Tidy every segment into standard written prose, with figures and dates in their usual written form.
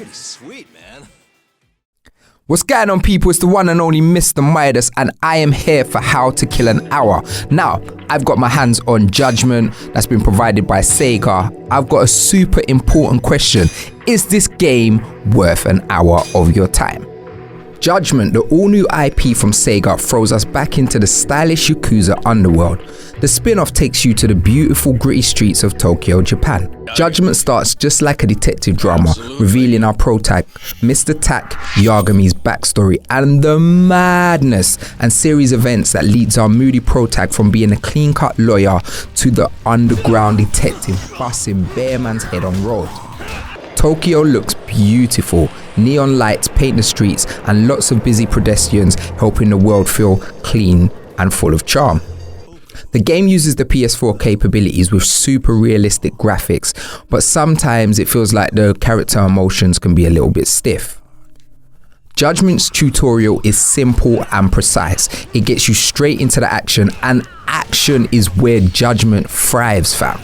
pretty sweet, man. What's going on, people? It's the one and only Mr. Midas, and I am here for How to Kill an Hour. Now, I've got my hands on Judgement that's been provided by Sega. I've got a super important question. Is this game worth an hour of your time? Judgement, the all-new IP from Sega, throws us back into the stylish Yakuza underworld. The spin-off takes you to the beautiful gritty streets of Tokyo, Japan. Judgement starts just like a detective drama, revealing our protagonist, Mr. Takayuki Yagami's backstory and the madness and series events that leads our moody protagonist from being a clean-cut lawyer to the underground detective busting bear man's head on road. Tokyo looks beautiful. Neon lights paint the streets and lots of busy pedestrians helping the world feel clean and full of charm. The game uses the PS4 capabilities with super realistic graphics, but sometimes it feels like the character emotions can be a little bit stiff. Judgment's tutorial is simple and precise. It gets you straight into the action, and action is where Judgement thrives, fam.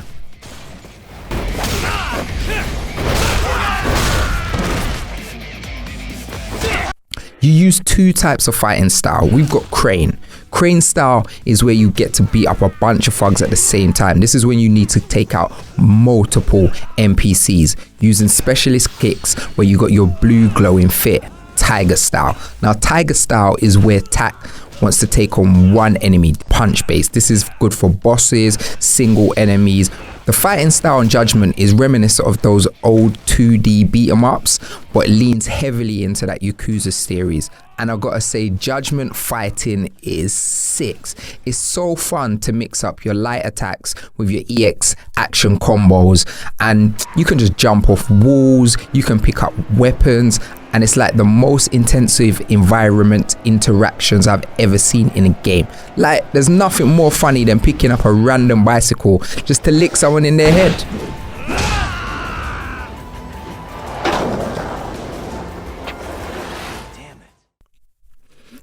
You use two types of fighting style. We've got Crane. Crane style is where you get to beat up a bunch of thugs at the same time. This is when you need to take out multiple NPCs using specialist kicks where you got your blue glowing fit. Tiger style. Now, Tiger style is where Tak wants to take on one enemy, punch based. This is good for bosses, single enemies. The fighting style in Judgement is reminiscent of those old 2D beat 'em ups, but it leans heavily into that Yakuza series. And I gotta say, Judgement fighting is sick. It's so fun to mix up your light attacks with your EX action combos, and you can just jump off walls, you can pick up weapons, and it's like the most intensive environment interactions I've ever seen in a game. Like, there's nothing more funny than picking up a random bicycle just to lick someone in their head.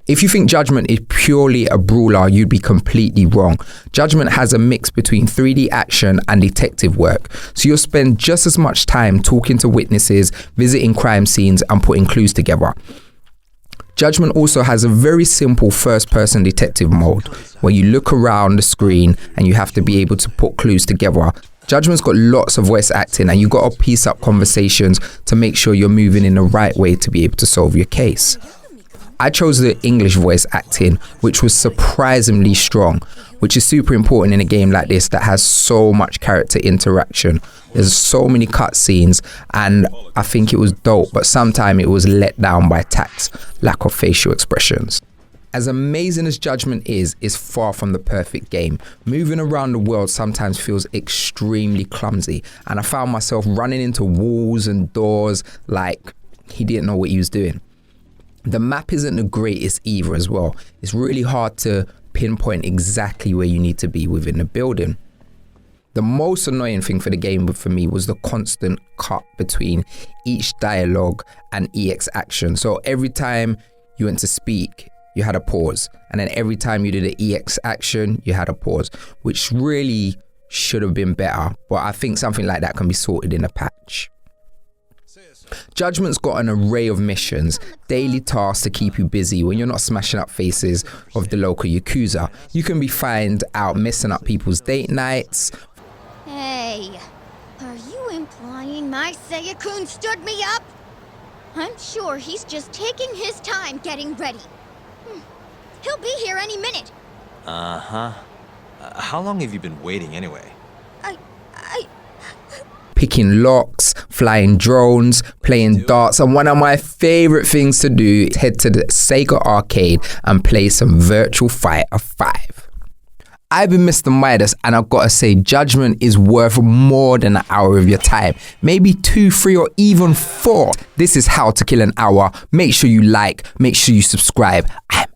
If you think Judgement is purely a brawler, you'd be completely wrong. Judgement has a mix between 3D action and detective work, so you'll spend just as much time talking to witnesses, visiting crime scenes, and putting clues together. Judgement also has a very simple first-person detective mode, where you look around the screen and you have to be able to put clues together. Judgment's got lots of voice acting, and you got to piece up conversations to make sure you're moving in the right way to be able to solve your case. I chose the English voice acting, which was surprisingly strong, which is super important in a game like this that has so much character interaction. There's so many cutscenes, and I think it was dope, but sometimes it was let down by Tak's lack of facial expressions. As amazing as Judgement is, it's far from the perfect game. Moving around the world sometimes feels extremely clumsy, and I found myself running into walls and doors like he didn't know what he was doing. The map isn't the greatest either as well. It's really hard to pinpoint exactly where you need to be within the building. The most annoying thing for the game for me was the constant cut between each dialogue and EX action. So every time you went to speak, you had a pause. And then every time you did an EX action, you had a pause, which really should have been better. But I think something like that can be sorted in a patch. Judgment's got an array of missions, daily tasks to keep you busy when you're not smashing up faces of the local Yakuza. You can be found out messing up people's date nights. Hey, are you implying my Seiya-kun stood me up? I'm sure he's just taking his time getting ready. He'll be here any minute. Uh-huh. How long have you been waiting anyway? Picking locks, flying drones, playing darts, and one of my favorite things to do is head to the Sega arcade and play some Virtual Fighter 5. I've been Mr. Midas, and I've got to say, Judgement is worth more than an hour of your time. Maybe 2, 3, or even 4. This is How to Kill an Hour. Make sure you like, make sure you subscribe. I'm